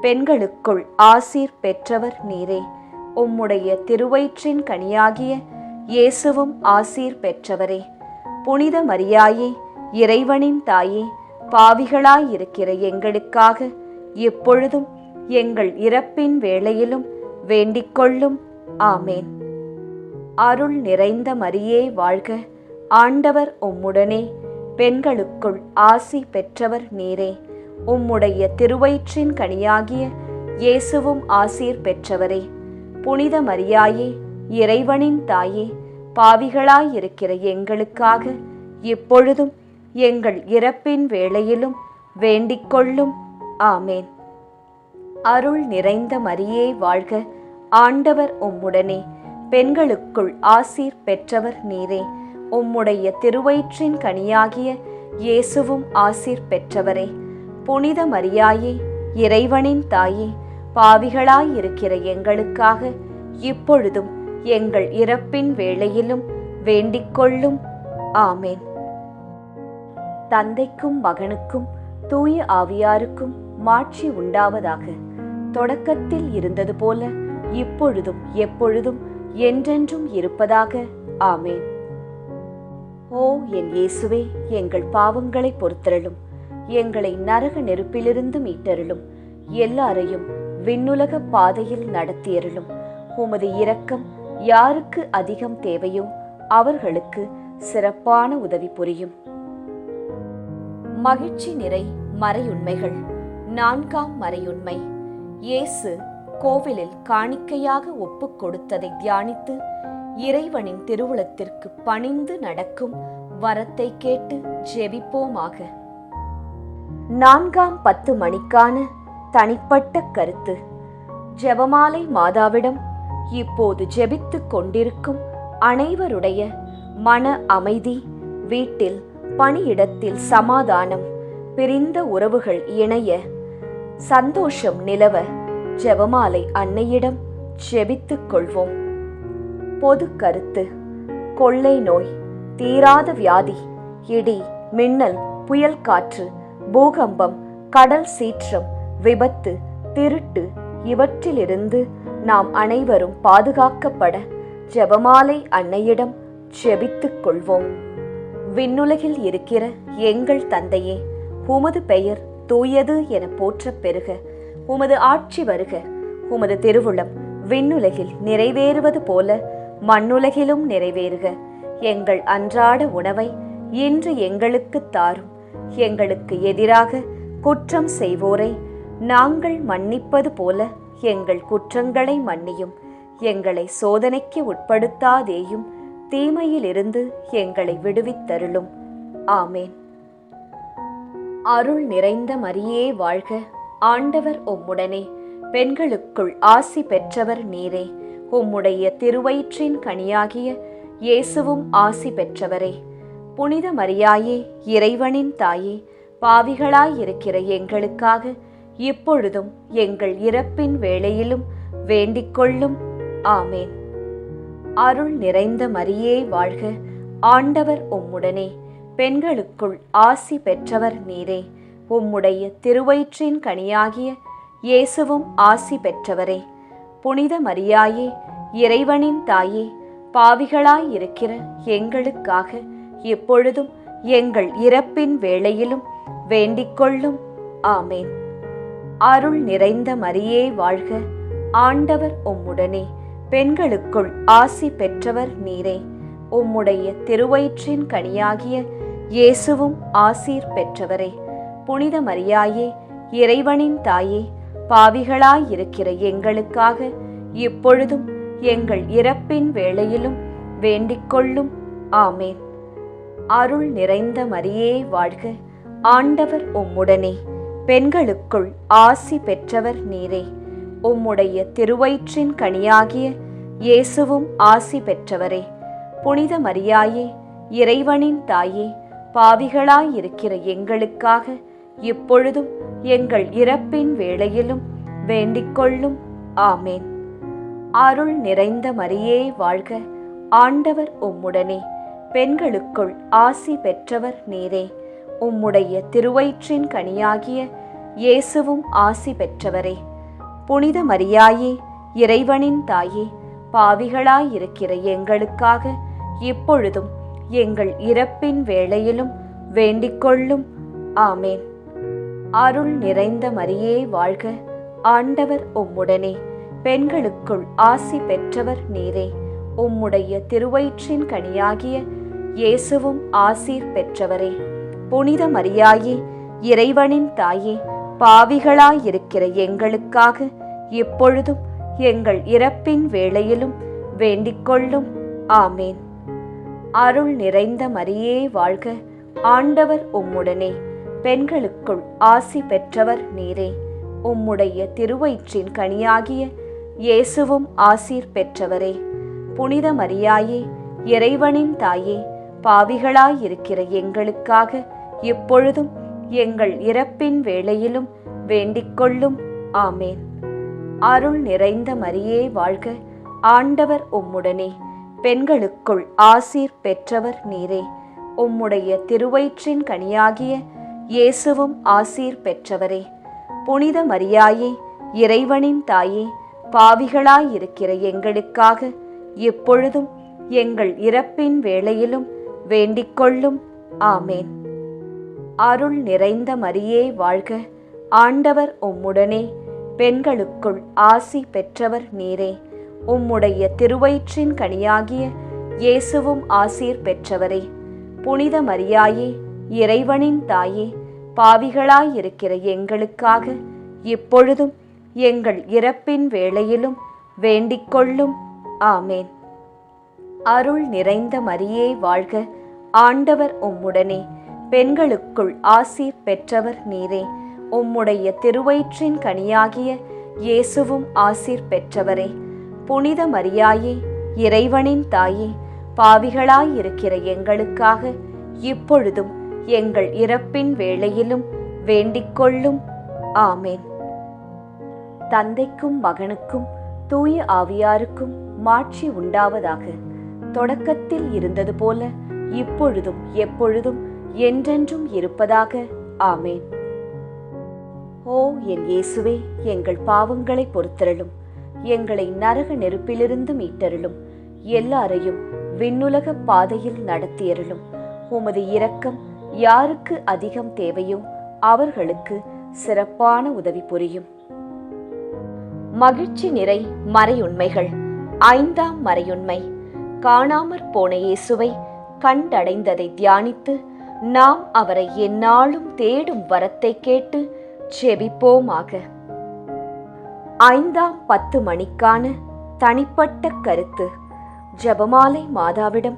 பெண்களுக்குள் ஆசீர் பெற்றவர் நீரே. உம்முடைய திருவயிற்றின் கனியாகிய இயேசுவும் ஆசீர் பெற்றவரே. புனித மரியாயே, இறைவனின் தாயே, பாவிகளாயிருக்கிற எங்களுக்காக இப்பொழுதும் எங்கள் இறப்பின் வேளையிலும் வேண்டிக்கொள்ளும். ஆமேன். அருள் நிறைந்த மரியே வாழ்க. ஆண்டவர் உம்முடனே. பெண்களுக்குள் ஆசி பெற்றவர் நீரே. உம்முடைய திருவயிற்றின் கனியாகிய இயேசுவும் ஆசீர் பெற்றவரே. புனித மரியாயே, இறைவனின் தாயே, பாவிகளாயிருக்கிற எங்களுக்காக இப்பொழுதும் எங்கள் இறப்பின் வேளையிலும் வேண்டிக்கொள்ளும். ஆமேன். அருள் நிறைந்த மரியே வாழ்க. ஆண்டவர் உம்முடனே. பெண்களுக்குள் ஆசீர் பெற்றவர் நீரே. உம்முடைய திருவயிற்றின் கனியாகிய இயேசுவும் ஆசீர் பெற்றவரே. புனித மரியாயே, இறைவனின் தாயே, பாவிகளாயிருக்கிற எங்களுக்காக இப்பொழுதும் எங்கள் இறப்பின் வேளையிலும் வேண்டிக்கொள்ளும். ஆமேன். தந்தைக்கும் மகனுக்கும் தூய ஆவியாருக்கும் மாட்சி உண்டாவதாக. தொடக்கத்தில் இருந்தது போல இப்பொழுதும் எப்பொழுதும் என்றென்றும் இருப்பதாக. ஆமேன். ஓ என் இயேசுவே, எங்கள் பாவங்களை பொறுத்தருளும். எங்களை நரக நெருப்பிலிருந்து மீட்டருளும். எல்லாரையும் விண்ணுலக பாதையில் நடத்தியருளும். உமது இரக்கம் யாருக்கு அதிகம் தேவையோ அவர்களுக்கு சிறப்பான உதவி புரியும். மகிழ்ச்சி நிறை மறையுண்மைகள். 4ஆம் மறையுண்மை. இயேசு கோவிலில் காணிக்கையாக ஒப்புக் கொடுத்ததை தியானித்து இறைவனின் திருவுளத்திற்கு பணிந்து நடக்கும் வரத்தை கேட்டு ஜெபிப்போமாக. 4ஆம் 10 மணிக்கான தனிப்பட்ட கருத்து. ஜெபமாலை மாதாவிடம் இப்போது ஜெபித்துக் கொண்டிருக்கும் அனைவருடைய மன அமைதி, வீட்டில் பணியிடத்தில் சமாதானம், பிரிந்த உறவுகள் இணைய சந்தோஷம் நிலவ ஜெபமாலை அன்னையிடம் ஜெபித்துக் கொள்வோம். பொது கருத்து. கொள்ளை நோய், தீராத வியாதி, இடி மின்னல், புயல் காற்று, பூகம்பம், கடல் சீற்றம், விபத்து, திருட்டு இவற்றிலிருந்து நாம் அனைவரும் பாதுகாக்கப்பட ஜெபமாலை அன்னையிடம் ஜெபித்துக் கொள்வோம். விண்ணுலகில் இருக்கிற எங்கள் தந்தையே, உமது பெயர் தூயது என போற்றப் பெறுக. உமது ஆட்சி வருக. உமது திருவுளம் விண்ணுலகில் நிறைவேறுவது போல மண்ணுலகிலும் நிறைவேறுக. எங்கள் அன்றாட உணவை இன்று எங்களுக்கு தாரும். எங்களுக்கு எதிராக குற்றம் செய்வோரை நாங்கள் மன்னிப்பது போல எங்கள் குற்றங்களை மன்னியும். எங்களை சோதனைக்கு உட்படுத்தாதேயும், தீமையிலிருந்து எங்களை விடுவித்தருளும். ஆமேன். அருள் நிறைந்த மரியே வாழ்க. ஆண்டவர் உம்முடனே. பெண்களுக்குள் ஆசி பெற்றவர் நீரே. உம்முடைய திருவயிற்றின் கனியாகிய இயேசுவும் ஆசி பெற்றவரே. புனித மரியாயே, இறைவனின் தாயே, பாவிகளாயிருக்கிற எங்களுக்காக இப்பொழுதும் எங்கள் இறப்பின் வேளையிலும் வேண்டிக்கொள்ளும். ஆமேன். அருள் நிறைந்த மரியே வாழ்க. ஆண்டவர் உம்முடனே. பெண்களுக்குள் ஆசி பெற்றவர் நீரே. உம்முடைய திருவயிற்றின் கனியாகிய இயேசுவும் ஆசி பெற்றவரே. புனித மரியாயே, இறைவனின் தாயே, பாவிகளாயிருக்கிற எங்களுக்காக இப்பொழுதும் எங்கள் இறப்பின் வேளையிலும் வேண்டிக்கொள்ளும். ஆமேன். அருள் நிறைந்த மரியே வாழ்க. ஆண்டவர் உம்முடனே. பெண்களுக்குள் ஆசி பெற்றவர் நீரே. உம்முடைய திருவயிற்றின் கனியாகிய இயேசுவும் ஆசீர் பெற்றவரே. புனித மரியாயே, இறைவனின் தாயே, பாவிகளாயிருக்கிற எங்களுக்காக இப்பொழுதும் எங்கள் இறப்பின் வேளையிலும் வேண்டிக்கொள்ளும். ஆமேன். அருள் நிறைந்த மரியே வாழ்க. ஆண்டவர் உம்முடனே. பெண்களுக்குள் ஆசி பெற்றவர் நீரே. உம்முடைய திருவயிற்றின் கனியாகிய இயேசுவும் ஆசி பெற்றவரே. புனித மரியாயே, இறைவனின் தாயே, பாவிகளாயிருக்கிற எங்களுக்காக இப்பொழுதும் எங்கள் இறப்பின் வேளையிலும் வேண்டிக்கொள்ளும். ஆமேன். அருள் நிறைந்த மரியே வாழ்க. ஆண்டவர் உம்முடனே. பெண்களுக்குள் ஆசி பெற்றவர் நீரே. உம்முடைய திருவயிற்றின் கனியாகிய இயேசுவும் ஆசி பெற்றவரே. புனித மரியாயே, இறைவனின் தாயே, பாவிகளாயிருக்கிற எங்களுக்காக இப்பொழுதும் எங்கள் இறப்பின் வேளையிலும் வேண்டிக்கொள்ளும். ஆமேன். அருள் நிறைந்த மரியே வாழ்க. ஆண்டவர் உம்முடனே. பெண்களுக்குள் ஆசி பெற்றவர் நீரே. உம்முடைய திருவயிற்றின் கனியாகிய இயேசுவும் ஆசீர் பெற்றவரே. புனித மரியாயே, இறைவனின் தாயே, பாவிகளாயிருக்கிற எங்களுக்காக இப்பொழுதும் எங்கள் இறப்பின் வேளையிலும் வேண்டிக்கொள்ளும். ஆமேன். அருள் நிறைந்த மரியே வாழ்க. ஆண்டவர் உம்முடனே. பெண்களுக்குள் ஆசி பெற்றவர் நீரே. உம்முடைய திருவயிற்றின் கனியாகிய இயேசுவும் ஆசீர் பெற்றவரே. புனித மரியாயே, இறைவனின் தாயே, பாவிகளாயிருக்கிற எங்களுக்காக இப்பொழுதும் எங்கள் இறப்பின் வேளையிலும் வேண்டிக்கொள்ளும். ஆமேன். அருள் நிறைந்த மரியே வாழ்க. ஆண்டவர் உம்முடனே. பெண்களுக்குள் ஆசீர் பெற்றவர் நீரே. உம்முடைய திருவயிற்றின் கனியாகிய இயேசுவும் ஆசீர் பெற்றவரே. புனித மரியாயே, இறைவனின் தாயே, பாவிகளாயிருக்கிற எங்களுக்காக இப்பொழுதும் எங்கள் இறப்பின் வேளையிலும் வேண்டிக்கொள்ளும். ஆமேன். அருள் நிறைந்த மரியே வாழ்க, ஆண்டவர் உம்முடனே, பெண்களுக்குள் ஆசி பெற்றவர் நீரே. உம்முடைய திருவயிற்றின் கனியாகிய இயேசுவும் ஆசீர் பெற்றவரே. புனித மரியாயே, இறைவனின் தாயே, பாவிகளாயிருக்கிற எங்களுக்காக இப்பொழுதும் எங்கள் இறப்பின் வேளையிலும் வேண்டிக்கொள்ளும். ஆமேன். அருள் நிறைந்த மரியே வாழ்க, ஆண்டவர் உம்முடனே, பெண்களுக்குள் ஆசீர் பெற்றவர் நீரே. உம்முடைய திருவயிற்றின் கனியாகிய இயேசுவும் ஆசீர் பெற்றவரே. புனித மரியாயே, இறைவனின் தாயே, பாவிகளாயிருக்கிற எங்களுக்காக இப்பொழுதும் எங்கள் இறப்பின் வேளையிலும் வேண்டிக்கொள்ளும். ஆமேன். தந்தைக்கும் மகனுக்கும் தூய ஆவியாருக்கும் மாட்சி உண்டாவதாக. தொடக்கத்தில் இருந்தது போல இப்பொழுதும் எப்பொழுதும் என்றென்றும் இருப்பதாக. ஆமேன். ஓ என் இயேசுவே, எங்கள் பாவங்களை பொறுத்தருளும், எங்களை நரக நெருப்பிலிருந்து மீட்டருளும், எல்லாரையும் விண்ணுலக பாதையில் நடத்தியருளும். உமது இரக்கம் யாருக்கு அதிகம் தேவையோ அவர்களுக்கு சிறப்பான உதவி புரியும். மகிழ்ச்சி நிறை மறையுண்மைகள். 5ஆம் மறையுண்மை. காணாமற் போன இயேசுவை கண்டடைந்ததை தியானித்து நாம் அவரை எந்நாளும் தேடும் வரத்தை கேட்டு ஜெபிப்போமாக. 5ஆம் 10 மணிக்கான தனிப்பட்ட கருத்து. ஜெபமாலை மாதாவிடம்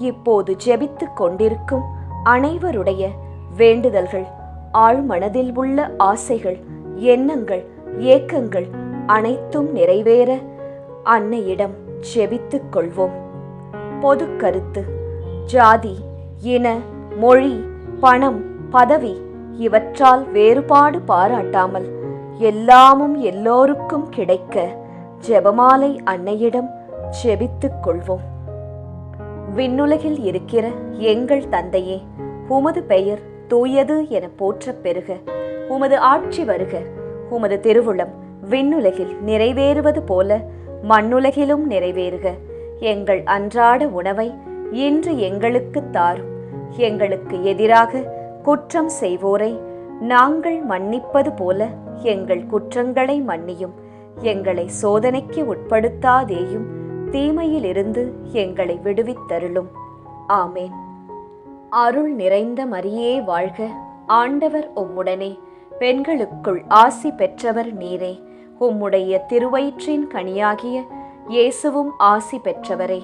இப்போது ஜெபித்துக் கொண்டிருக்கும் அனைவருடைய வேண்டுதல்கள், ஆழ்மனதில் உள்ள ஆசைகள், எண்ணங்கள், ஏக்கங்கள் அனைத்தும் நிறைவேற அன்னையிடம் ஜெபித்துக் கொள்வோம். பொது கருத்து. ஜாதி, இன, மொழி, பணம், பதவி இவற்றால் வேறுபாடு பாராட்டாமல் எல்லாமும் எல்லோருக்கும் கிடைக்க ஜெபமாலை அன்னையிடம் ஜெபித்துக் கொள்வோம். விண்ணுலகில் இருக்கிற எங்கள் தந்தையே, உமது பெயர் தூயது என போற்றப் பெறுக. உமது ஆட்சி வருக. உமது திருவுளம் விண்ணுலகில் நிறைவேறுவது போல மண்ணுலகிலும் நிறைவேறுக. எங்கள் அன்றாட உணவை இன்று எங்களுக்கு தாரும். எங்களுக்கு எதிராக குற்றம் செய்வோரை நாங்கள் மன்னிப்பது போல எங்கள் குற்றங்களை மன்னியும். எங்களை சோதனைக்கு உட்படுத்தாதேயும், தீமையிலிருந்து எங்களை விடுவித்தருளும். ஆமேன். அருள் நிறைந்த மரியே வாழ்க, ஆண்டவர் உம்முடனே, பெண்களுக்குள் ஆசி பெற்றவர் நீரே. உம்முடைய திருவயிற்றின் கனியாகிய இயேசுவும் ஆசி பெற்றவரே.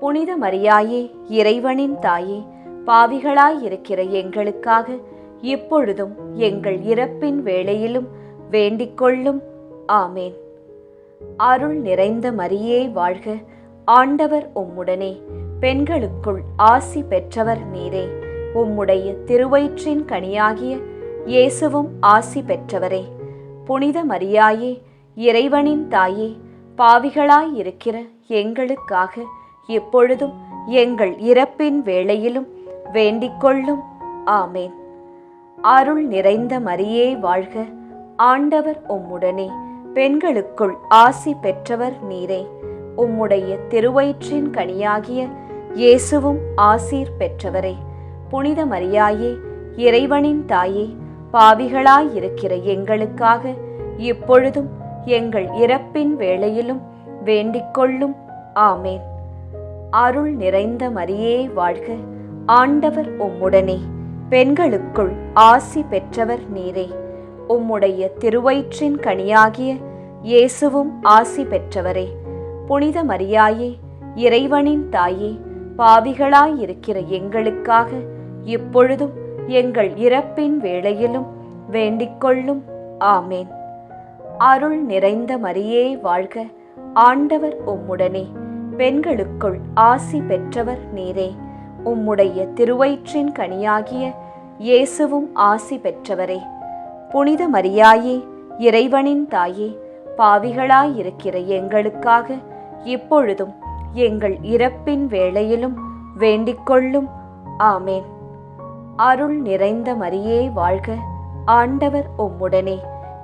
புனித மரியாயே, இறைவனின் தாயே, பாவிகளாயிருக்கிற எங்களுக்காக இப்பொழுதும் எங்கள் இறப்பின் வேளையிலும் வேண்டிக்கொள்ளும். ஆமேன். அருள் நிறைந்த மரியே வாழ்க, ஆண்டவர் உம்முடனே, பெண்களுக்குள் ஆசி பெற்றவர் நீரே. உம்முடைய திருவயிற்றின் கனியாகிய இயேசுவும் ஆசி பெற்றவரே. புனித மரியாயே, இறைவனின் தாயே, பாவிகளாயிருக்கிற எங்களுக்காக இப்பொழுதும் எங்கள் இறப்பின் வேளையிலும் வேண்டிக்கொள்ளும். ஆமேன். அருள் நிறைந்த மரியே வாழ்க, ஆண்டவர் உம்முடனே, பெண்களுக்குள் ஆசி பெற்றவர் நீரே. உம்முடைய திருவயிற்றின் கனியாகிய இயேசுவும் ஆசீர் பெற்றவரே. புனித மரியாயே, இறைவனின் தாயே, பாவிகளாயிருக்கிற எங்களுக்காக இப்பொழுதும் எங்கள் இறப்பின் வேளையிலும் வேண்டிக்கொள்ளும். ஆமேன். அருள் நிறைந்த மரியே வாழ்க, ஆண்டவர் உம்முடனே, பெண்களுக்குள் ஆசி பெற்றவர் நீரே. உம்முடைய திருவயிற்றின் கனியாகிய இயேசுவும் ஆசி பெற்றவரே. புனித மரியாயே, இறைவனின் தாயே, பாவிகளாயிருக்கிற எங்களுக்காக இப்பொழுதும் எங்கள் இறப்பின் வேளையிலும் வேண்டிக்கொள்ளும். ஆமேன். அருள் நிறைந்த மரியே வாழ்க, ஆண்டவர் உம்முடனே, பெண்களுக்குள் ஆசி பெற்றவர் நீரே. உம்முடைய திருவயிற்றின் கனியாகிய இயேசுவும் ஆசி பெற்றவரே. புனித மரியாயே, இறைவனின் தாயே, பாவிகளாயிருக்கிற எங்களுக்காக இப்பொழுதும் எங்கள் இறப்பின் வேளையிலும் வேண்டிக்கொள்ளும். ஆமேன். அருள் நிறைந்த மரியே வாழ்க, ஆண்டவர் உம்முடனே,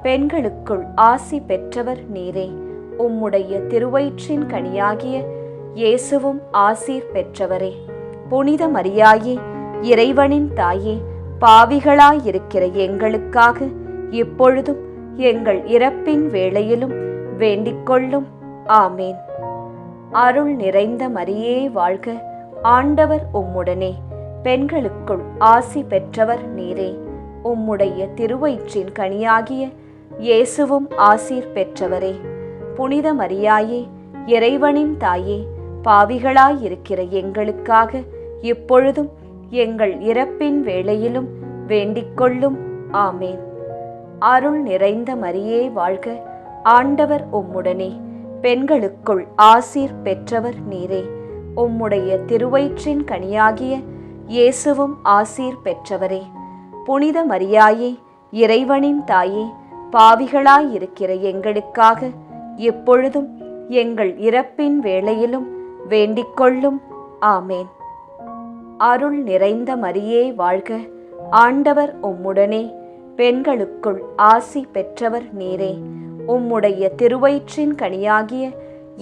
பெண்களுக்குள் ஆசி பெற்றவர் நீரே. உம்முடைய திருவயிற்றின் கனியாகிய இயேசுவும் ஆசீர் பெற்றவரே. புனித மரியாயே, இறைவனின் தாயே, பாவிகளாயிருக்கிற எங்களுக்காக இப்பொழுதும் எங்கள் இறப்பின் வேளையிலும் வேண்டிக்கொள்ளும். ஆமேன். அருள் நிறைந்த மரியே வாழ்க, ஆண்டவர் உம்முடனே, பெண்களுக்குள் ஆசி பெற்றவர் நீரே. உம்முடைய திருவயிற்றின் கனியாகிய இயேசுவும் ஆசீர் பெற்றவரே. புனித மரியாயே, இறைவனின் தாயே, பாவிகளாயிருக்கிற எங்களுக்காக இப்பொழுதும் எங்கள் இறப்பின் வேளையிலும் வேண்டிக்கொள்ளும். ஆமேன். அருள் நிறைந்த மரியே வாழ்க, ஆண்டவர் உம்முடனே, பெண்களுக்குள் ஆசீர் பெற்றவர் நீரே. உம்முடைய திருவயிற்றின் கனியாகிய இயேசுவும் ஆசீர் பெற்றவரே. புனித மரியாயே, இறைவனின் தாயே, பாவிகளாயிருக்கிற எங்களுக்காக இப்பொழுதும் எங்கள் இறப்பின் வேளையிலும் வேண்டிக்கொள்ளும். ஆமேன். அருள் நிறைந்த மரியே வாழ்க, ஆண்டவர் உம்முடனே, பெண்களுக்குள் ஆசி பெற்றவர் நீரே. உம்முடைய திருவயிற்றின் கனியாகிய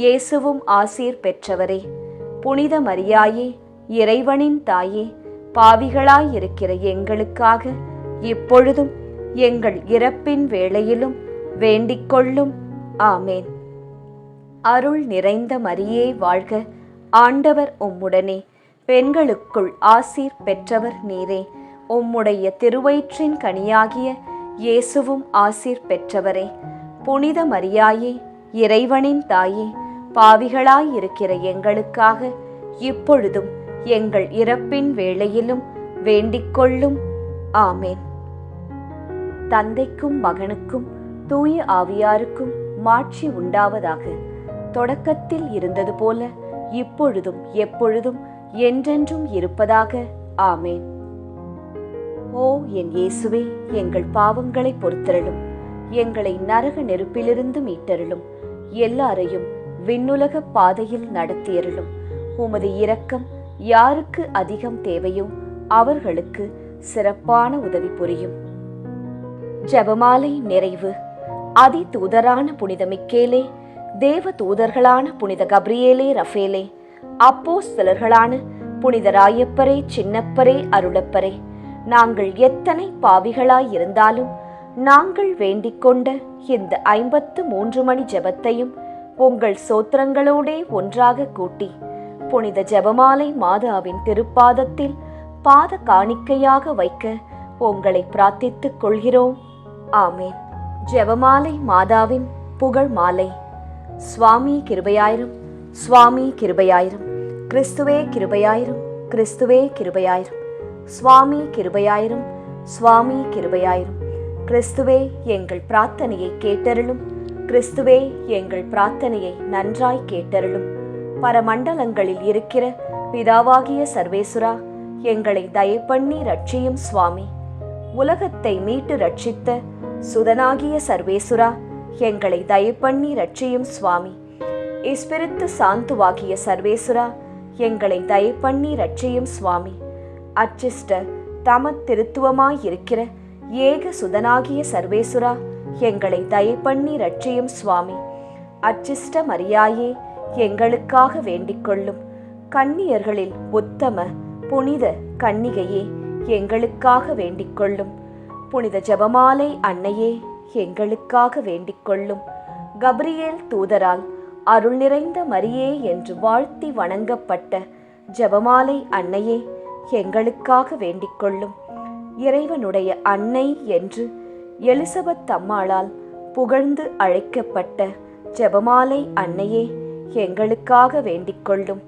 இயேசுவும் ஆசீர் பெற்றவரே. புனித மரியாயே, இறைவனின் தாயே, பாவிகளாயிருக்கிற எங்களுக்காக இப்பொழுதும் எங்கள் இறப்பின் வேளையிலும் வேண்டிக்கொள்ளும். ஆமேன். அருள் நிறைந்த மரியே வாழ்க, ஆண்டவர் உம்முடனே, பெண்களுக்குள் ஆசீர் பெற்றவர் நீரே. உம்முடைய திருவயிற்றின் கனியாகிய இயேசுவும் ஆசீர் பெற்றவரே. புனித மரியாயே, இறைவனின் தாயே, பாவிகளாயிருக்கிற எங்களுக்காக இப்பொழுதும் எங்கள் இறப்பின் வேளையிலும் வேண்டிக்கொள்ளும். ஆமேன். தந்தைக்கும் மகனுக்கும் தூய ஆவியாருக்கும் மாட்சி உண்டாவதாக. தொடக்கத்தில் இருந்தது போல இப்பொழுதும் எப்பொழுதும் என்றென்றும் இருப்பதாக. ஆமேன். ஓ என் இயேசுவே, எங்கள் பாவங்களை பொறுத்தருளும், எங்களை நரக நெருப்பிலிருந்து மீட்டருளும், எல்லாரையும் விண்ணுலக பாதையில் நடத்தியருளும். உமது இரக்கம் யாருக்கு அதிகம் தேவையோ அவர்களுக்கு சிறப்பான உதவி புரியும். ஜெபமாலை நிறைவு. அதி தூதரான புனித மிக்கேலே, தேவ தூதர்களான புனித கப்ரியேலே, ரஃபேலே, அப்போஸ்தலர்களான புனித ராயப்பரே, சின்னப்பரே, அருளப்பரே, நாங்கள் எத்தனை பாவிகளாயிருந்தாலும் நாங்கள் வேண்டிக்கொண்ட இந்த 53 மணி ஜெபத்தையும் உங்கள் சோத்திரங்களோடே ஒன்றாக கூட்டி புனித ஜெபமாலை மாதாவின் திருப்பாதத்தில் பாத காணிக்கையாக வைக்க உங்களை பிரார்த்தித்துக் கொள்கிறோம். ஆமேன். ஜெபமாலை மாதாவின் புகழ் மாலை. சுவாமி கிருபையாயிரும், சுவாமி கிருபையாயிரும், கிறிஸ்துவே கிருபையாயிரும், கிறிஸ்துவே கிருபையாயிரும், சுவாமி கிருபையாயிரும், சுவாமி கிருபையாயிரும். கிறிஸ்துவே எங்கள் பிரார்த்தனையை கேட்டருளும், கிறிஸ்துவே எங்கள் பிரார்த்தனையை நன்றாய் கேட்டருளும். பரமண்டலங்களில் இருக்கிற பிதாவாகிய சர்வேசுரா, எங்களை தயப்பண்ணி ரட்சியும் சுவாமி. உலகத்தை மீட்டு ரட்சித்த சுதனாகிய சர்வேசுரா, எங்களை தயப்பண்ணி ரட்சியும் சுவாமி. இஸ்பிரித்து சாந்துவாகிய சர்வேசுரா, எங்களை தயப்பண்ணி ரட்சியும் சுவாமி. அச்சிஷ்ட தம திருத்துவமாயிருக்கிற ஏக சுதனாகிய சர்வேசுரா, எங்களை தயப்பண்ணி ரட்சியும் சுவாமி. அச்சிஷ்ட மரியாயே, எங்களுக்காக வேண்டிக்கொள்ளும். கன்னியர்களில் உத்தம புனித கன்னிகையே, எங்களுக்காக வேண்டிக்கொள்ளும். புனித ஜெபமாலை அன்னையே, எங்களுக்காக வேண்டிக்கொள்ளும். கப்ரியேல் தூதரால் அருள் நிறைந்த மரியே என்று வாழ்த்தி வணங்கப்பட்ட ஜெபமாலை அன்னையே, எங்களுக்காக வேண்டிக்கொள்ளும். இறைவனுடைய அன்னை என்று எலிசபெத் அம்மாளால் புகழ்ந்து அழைக்கப்பட்ட ஜெபமாலை அன்னையே, எங்களுக்காக வேண்டிக்கொள்ளும்.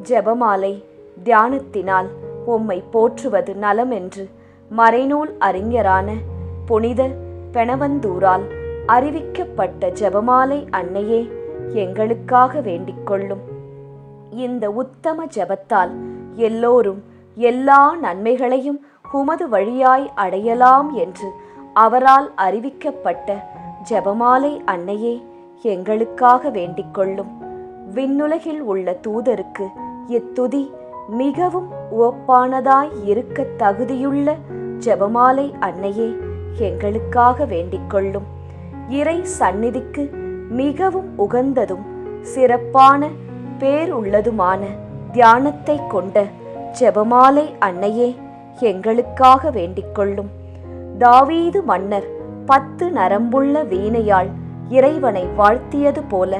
ஜெபமாலை தியானத்தினால் உம்மை போற்றுவது நலமென்று மறைநூல் அறிஞரான புனித பெனவந்தூரால் அறிவிக்கப்பட்ட ஜெபமாலை அன்னையே, எங்களுக்காக வேண்டிக்கொள்ளும். இந்த உத்தம ஜெபத்தால் எல்லோரும் எல்லா நன்மைகளையும் உமது வழியாய் அடையலாம் என்று அவரால் அறிவிக்கப்பட்ட ஜெபமாலை அன்னையே, எங்களுக்காக வேண்டிக்கொள்ளும். விண்ணுலகில் உள்ள தூதருக்கு இத்துதி மிகவும் உவப்பானதாய் இருக்க தகுதியுள்ள ஜெபமாலை அன்னையே, எங்களுக்காக வேண்டிக்கொள்ளும். இறை சந்நிதிக்கு மிகவும் உகந்ததும் சிறப்பான பேருள்ளதுமான தியானத்தை கொண்ட ஜெபமாலை அன்னையே எங்களுக்காக வேண்டிக்கொள்ளும். தாவீது மன்னர் 10 நரம்புள்ள வீணையால் இறைவனை வாழ்த்தியது போல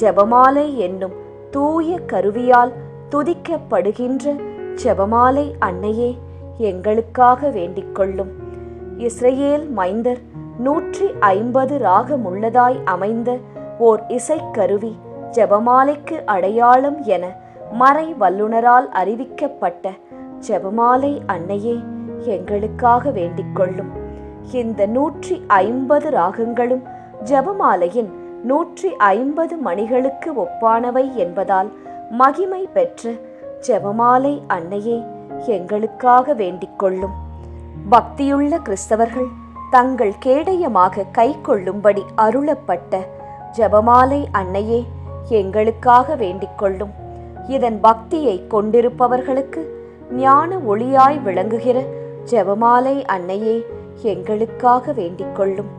ஜெபமாலை என்னும் தூய கருவியால் துதிக்கப்படுகின்ற ஜெபமாலை அன்னையே எங்களுக்காக வேண்டிக்கொள்ளும். இஸ்ரவேல் மைந்தர் 150 ராகமுள்ளதாய் அமைந்த ஓர் இசைக்கருவி ஜெபமாலைக்கு அடையாளம் என மறை வல்லுனரால் அறிவிக்கப்பட்ட ஜெபமாலை அன்னையே எங்களுக்காக வேண்டிக்கொள்ளும். இந்த 150 ராகங்களும் ஜெபமாலையின் 150 மணிகளுக்கு ஒப்பானவை என்பதால் மகிமை பெற்ற ஜெபமாலை அன்னையே எங்களுக்காக வேண்டிக்கொள்ளும். பக்தியுள்ள கிறிஸ்தவர்கள் தங்கள் கேடயமாக கை கொள்ளும்படி அருளப்பட்ட ஜெபமாலை அன்னையே எங்களுக்காக வேண்டிக்கொள்ளும். இதன் பக்தியை கொண்டிருப்பவர்களுக்கு ஞான ஒளியாய் விளங்குகிற ஜெபமாலை அன்னையே எங்களுக்காக வேண்டிக்கொள்ளும்.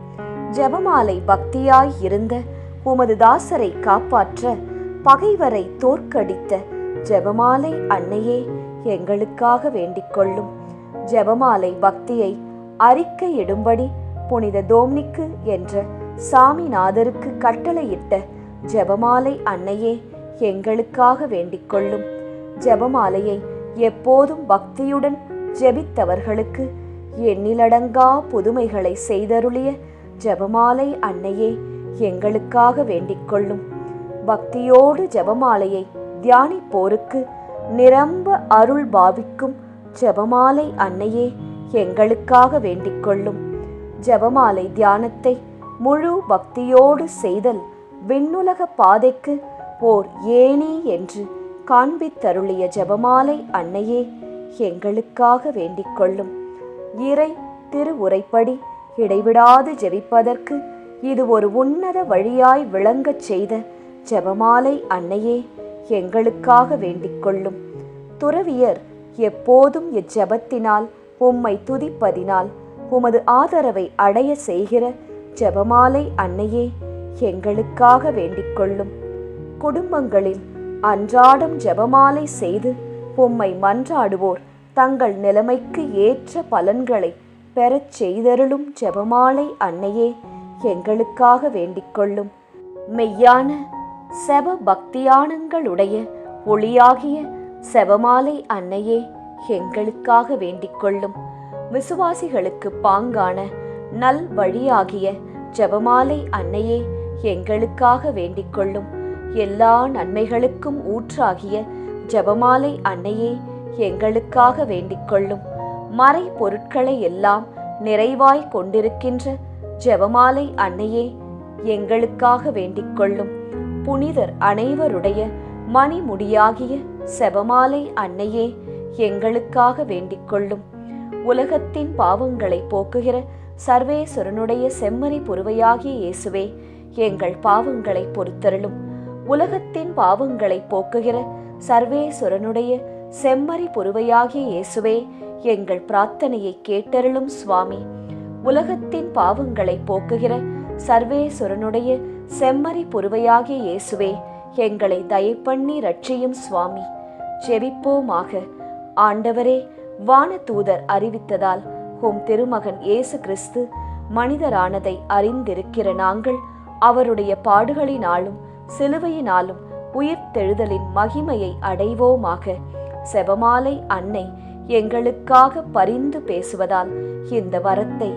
ஜெபமாலை பக்தியாய் இருந்த உமது தாசரை காப்பாற்ற பகைவரை தோற்கடித்த ஜெபமாலை அன்னையே எங்களுக்காக வேண்டிக்கொள்ளும். ஜெபமாலை பக்தியை அறிக்கையிடும்படி புனித தோம்னிக்கு என்ற சாமிநாதருக்கு கட்டளையிட்ட ஜெபமாலை அன்னையே எங்களுக்காக வேண்டிக்கொள்ளும். ஜெபமாலையை எப்போதும் பக்தியுடன் ஜெபித்தவர்களுக்கு எண்ணிலடங்கா புதுமைகளை செய்தருளிய ஜெபமாலை அன்னையே எங்களுக்காக வேண்டிக்கொள்ளும். பக்தியோடு ஜெபமாலையை தியானிப்போருக்கு நிரம்ப அருள் பாவிக்கும் ஜெபமாலை அன்னையே எங்களுக்காக வேண்டிக்கொள்ளும். ஜெபமாலை தியானத்தை முழு பக்தியோடு செய்தல் விண்ணுலக பாதைக்கு ஓர் ஏணி என்று காண்பித்தருளிய ஜெபமாலை அன்னையே எங்களுக்காக வேண்டிக்கொள்ளும். இறை திருவுரைப்படி இடைவிடாது ஜெபிப்பதற்கு இது ஒரு உன்னத வழியாய் விளங்கச் செய்த ஜெபமாலை அன்னையே எங்களுக்காக வேண்டிக்கொள்ளும். துறவியர் எப்போதும் இச்செபத்தினால் உம்மை துதிப்பதினால் உமது ஆதரவை அடைய செய்கிற ஜெபமாலை அன்னையே எங்களுக்காக வேண்டிக்கொள்ளும். குடும்பங்களில் அன்றாடம் ஜெபமாலை செய்து உம்மை மன்றாடுவோர் தங்கள் நிலைமைக்கு ஏற்ற பலன்களை பெறச் செய்தருளும் ஜெபமாலை அன்னையே எங்களுக்காக வேண்டிக்கொள்ளும். மெய்யான செப பக்தியானங்களுடைய ஒளியாகிய செபமாலை அன்னையே எங்களுக்காக வேண்டிக்கொள்ளும். விசுவாசிகளுக்கு பாங்கான நல் வழியாகிய ஜெபமாலை அன்னையே எங்களுக்காக வேண்டிக்கொள்ளும். எல்லா நன்மைகளுக்கும் ஊற்றாகிய ஜெபமாலை அன்னையே எங்களுக்காக வேண்டிக்கொள்ளும். மறை பொருட்களை எல்லாம் நிறைவாய் கொண்டிருக்கின்ற ஜெபமாலை அன்னையே எங்களுக்காக வேண்டிக்கொள்ளும். புனிதர் அனைவருடைய மணிமுடியாகிய செபமாலை அன்னையே எங்களுக்காக வேண்டிக்கொள்ளும். உலகத்தின் பாவங்களை போக்குகிற சர்வேஸ்வரனுடைய செம்மறி புருவையாகிய இயேசுவே எங்கள் பாவங்களை பொறுத்தருளும். உலகத்தின் பாவங்களை போக்குகிற சர்வேஸ்வரனுடைய செம்மறி புருவையாகிய இயேசுவே எங்கள் பிரார்த்தனையை கேட்டருளும் சுவாமி. உலகத்தின் பாவங்களை போக்குகிற சர்வேஸ்வரனுடைய செம்மறி புருவையாகிய இயேசுவே எங்களை தயப்பண்ணி ரட்சியும் சுவாமி. ஜெபிப்போமாக. ஆண்டவரே, வானதூதர் அறிவித்ததால் உம் திருமகன் இயேசு கிறிஸ்து மனிதரானதை அறிந்திருக்கிற நாங்கள் அவருடைய பாடுகளினாலும் சிலுவையினாலும் உயிர்த்தெழுதலின் மகிமையை அடைவோமாக. செபமாலை அன்னை எங்களுக்காக பரிந்து பேசுவதால் இந்த வரத்தை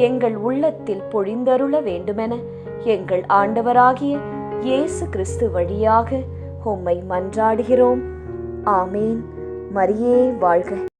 எங்கள் உள்ளத்தில் பொழிந்தருள வேண்டுமென எங்கள் ஆண்டவராகிய இயேசு கிறிஸ்து வழியாக உம்மை மன்றாடுகிறோம். ஆமேன். மரியே வாழ்க.